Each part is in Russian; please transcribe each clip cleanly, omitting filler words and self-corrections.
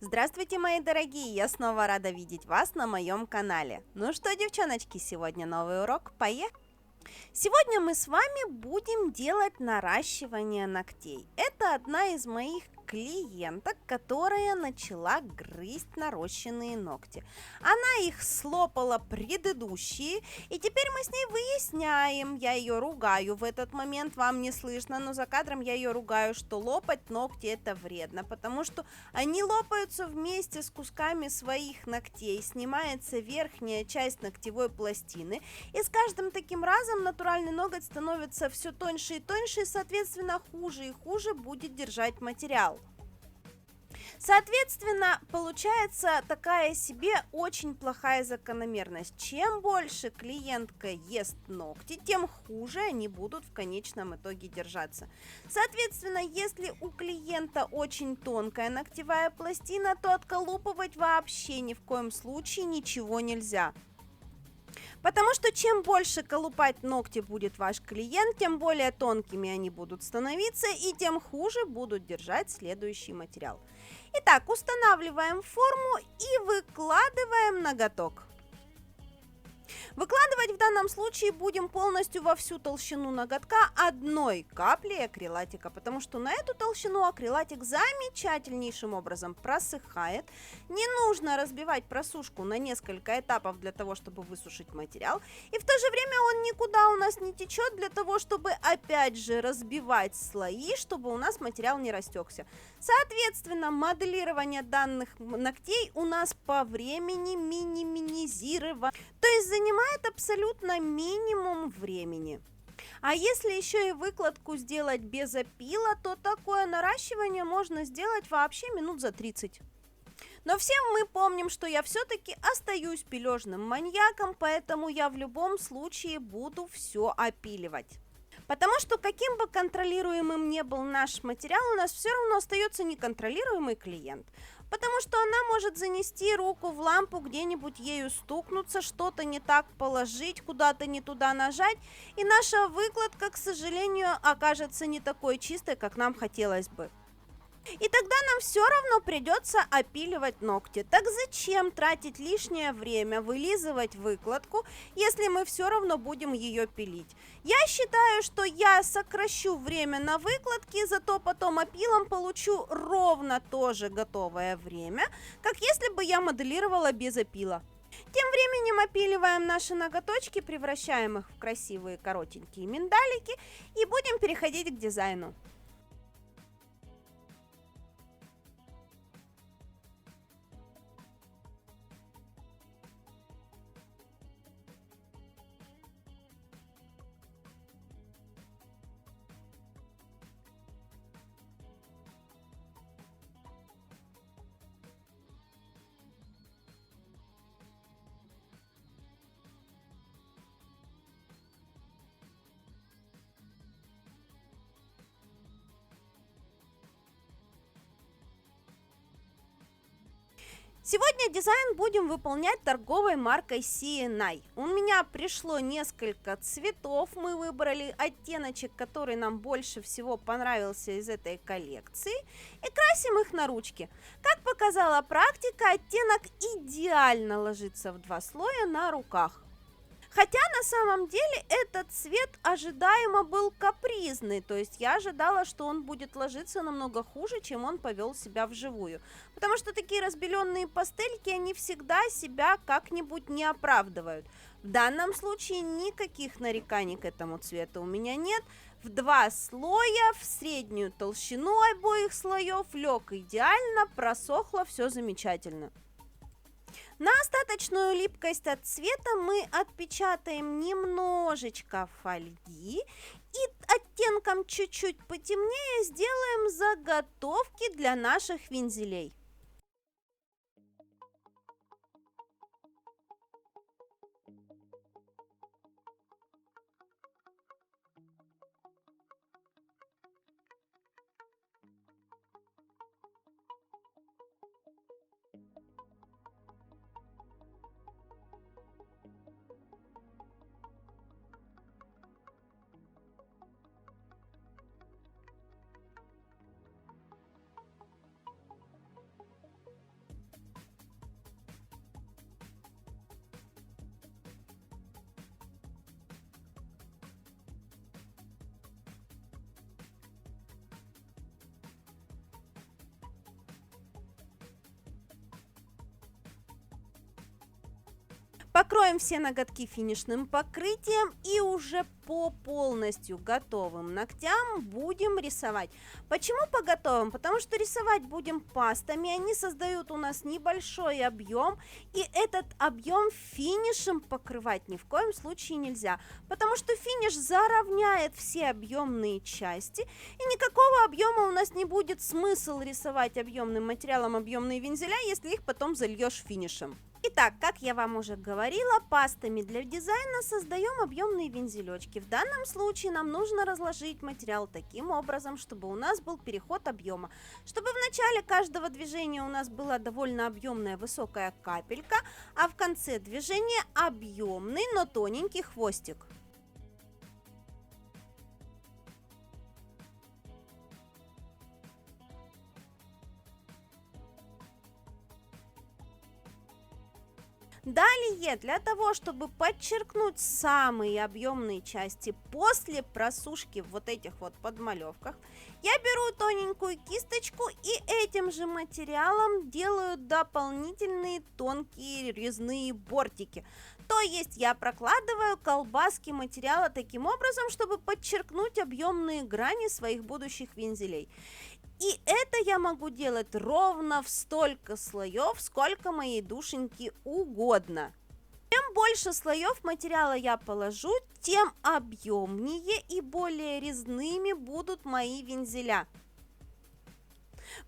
Здравствуйте, мои дорогие! Я снова рада видеть вас на моем канале. Ну что, девчоночки, сегодня новый урок. Поехали! Сегодня мы с вами будем делать наращивание ногтей. Это одна из моих клиенток, которая начала грызть нарощенные ногти. Она их слопала предыдущие, и теперь мы с ней выясняем. Я ее ругаю в этот момент, вам не слышно, но за кадром я ее ругаю, что лопать ногти это вредно, потому что они лопаются вместе с кусками своих ногтей, снимается верхняя часть ногтевой пластины, и с каждым таким разом натуральный ноготь становится все тоньше и тоньше, и, соответственно, хуже и хуже будет держать материал. Соответственно, получается такая себе очень плохая закономерность. Чем больше клиентка ест ногти, тем хуже они будут в конечном итоге держаться. Соответственно, если у клиента очень тонкая ногтевая пластина, то отколупывать вообще ни в коем случае ничего нельзя. Потому что чем больше колупать ногти будет ваш клиент, тем более тонкими они будут становиться и тем хуже будут держать следующий материал. Итак, устанавливаем форму и выкладываем ноготок. Выкладывать в данном случае будем полностью во всю толщину ноготка одной каплей акрилатика, потому что на эту толщину акрилатик замечательнейшим образом просыхает. Не нужно разбивать просушку на несколько этапов для того, чтобы высушить материал. И в то же время он никуда у нас не течет для того, чтобы опять же разбивать слои, чтобы у нас материал не растекся. Соответственно, моделирование данных ногтей у нас по времени минимизировано, то есть занимает абсолютно минимум времени. А если еще и выкладку сделать без опила, то такое наращивание можно сделать вообще минут за 30. Но все мы помним, что я все-таки остаюсь пилежным маньяком, поэтому я в любом случае буду все опиливать. Потому что каким бы контролируемым ни был наш материал, у нас все равно остается неконтролируемый клиент. Потому что она может занести руку в лампу, где-нибудь ею стукнуться, что-то не так положить, куда-то не туда нажать, и наша выкладка, к сожалению, окажется не такой чистой, как нам хотелось бы. И тогда нам все равно придется опиливать ногти. Так зачем тратить лишнее время, вылизывать выкладку, если мы все равно будем ее пилить? Я считаю, что я сокращу время на выкладке, зато потом опилом получу ровно то же готовое время, как если бы я моделировала без опила. Тем временем опиливаем наши ноготочки, превращаем их в красивые коротенькие миндалики и будем переходить к дизайну. Сегодня дизайн будем выполнять торговой маркой CNI. У меня пришло несколько цветов, мы выбрали оттеночек, который нам больше всего понравился из этой коллекции, и красим их на ручке. Как показала практика, оттенок идеально ложится в 2 слоя на руках. Хотя на самом деле этот цвет ожидаемо был капризный, то есть я ожидала, что он будет ложиться намного хуже, чем он повел себя вживую. Потому что такие разбеленные пастельки, они всегда себя как-нибудь не оправдывают. В данном случае никаких нареканий к этому цвету у меня нет. В 2 слоя, в среднюю толщину обоих слоев лег идеально, просохло все замечательно. На остаточную липкость от цвета мы отпечатаем немножечко фольги и оттенком чуть-чуть потемнее сделаем заготовки для наших вензелей. Покроем все ноготки финишным покрытием и уже по полностью готовым ногтям будем рисовать. Почему по готовым? Потому что рисовать будем пастами, они создают у нас небольшой объем, и этот объем финишем покрывать ни в коем случае нельзя, потому что финиш заровняет все объемные части, и никакого объема у нас не будет смысл рисовать объемным материалом объемные вензеля, если их потом зальешь финишем. Итак, как я вам уже говорила, пастами для дизайна создаем объемные вензелечки. В данном случае нам нужно разложить материал таким образом, чтобы у нас был переход объема. Чтобы в начале каждого движения у нас была довольно объемная высокая капелька, а в конце движения объемный, но тоненький хвостик. Далее, для того, чтобы подчеркнуть самые объемные части после просушки в вот этих вот подмалевках, я беру тоненькую кисточку и этим же материалом делаю дополнительные тонкие резные бортики. То есть я прокладываю колбаски материала таким образом, чтобы подчеркнуть объемные грани своих будущих вензелей. И это я могу делать ровно в столько слоев, сколько моей душеньки угодно. Чем больше слоев материала я положу, тем объемнее и более резными будут мои вензеля.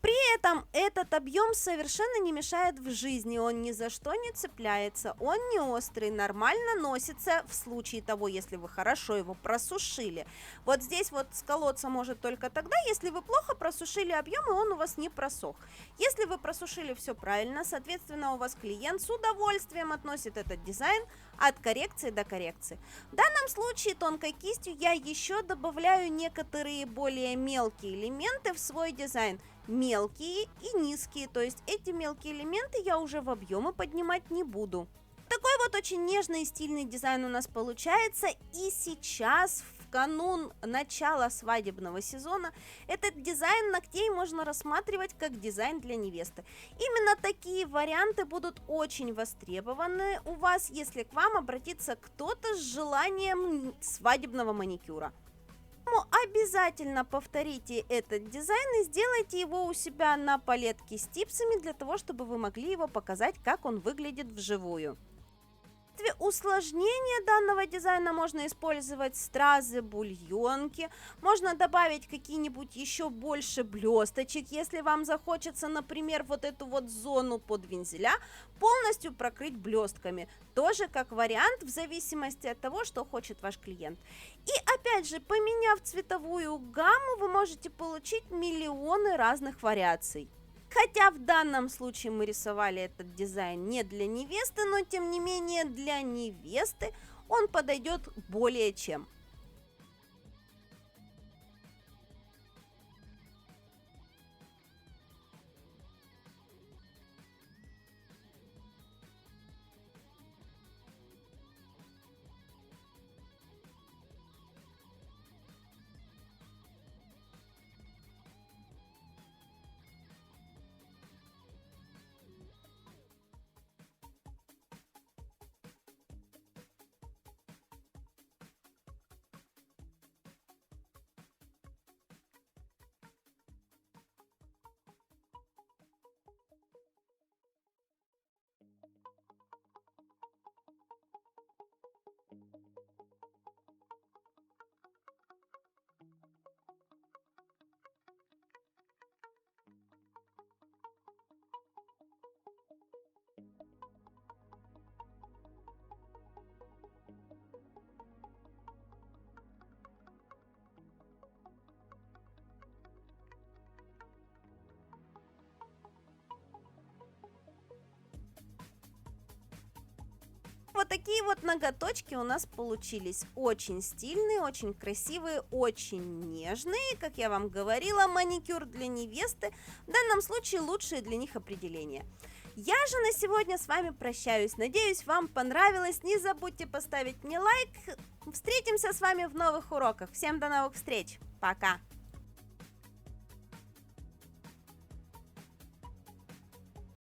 При этом этот объем совершенно не мешает в жизни, он ни за что не цепляется, он не острый, нормально носится в случае того, если вы хорошо его просушили. Вот здесь вот сколоться может только тогда, если вы плохо просушили объем и он у вас не просох. Если вы просушили все правильно, соответственно, у вас клиент с удовольствием относит этот дизайн от коррекции до коррекции. В данном случае тонкой кистью я еще добавляю некоторые более мелкие элементы в свой дизайн. Мелкие и низкие, то есть эти мелкие элементы я уже в объемы поднимать не буду. Такой вот очень нежный и стильный дизайн у нас получается, и сейчас в канун начала свадебного сезона этот дизайн ногтей можно рассматривать как дизайн для невесты. Именно такие варианты будут очень востребованы у вас, если к вам обратится кто-то с желанием свадебного маникюра. Поэтому обязательно повторите этот дизайн и сделайте его у себя на палетке с типсами, для того, чтобы вы могли его показать, как он выглядит вживую. Для усложнения данного дизайна можно использовать стразы, бульонки, можно добавить какие-нибудь еще больше блесточек, если вам захочется, например, вот эту вот зону под вензеля полностью прокрыть блестками, тоже как вариант в зависимости от того, что хочет ваш клиент. И опять же, поменяв цветовую гамму, вы можете получить миллионы разных вариаций. Хотя в данном случае мы рисовали этот дизайн не для невесты, но тем не менее для невесты он подойдет более чем. Вот такие вот ноготочки у нас получились. Очень стильные, очень красивые, очень нежные. Как я вам говорила, маникюр для невесты. В данном случае лучшее для них определение. Я же на сегодня с вами прощаюсь. Надеюсь, вам понравилось. Не забудьте поставить мне лайк. Встретимся с вами в новых уроках. Всем до новых встреч. Пока!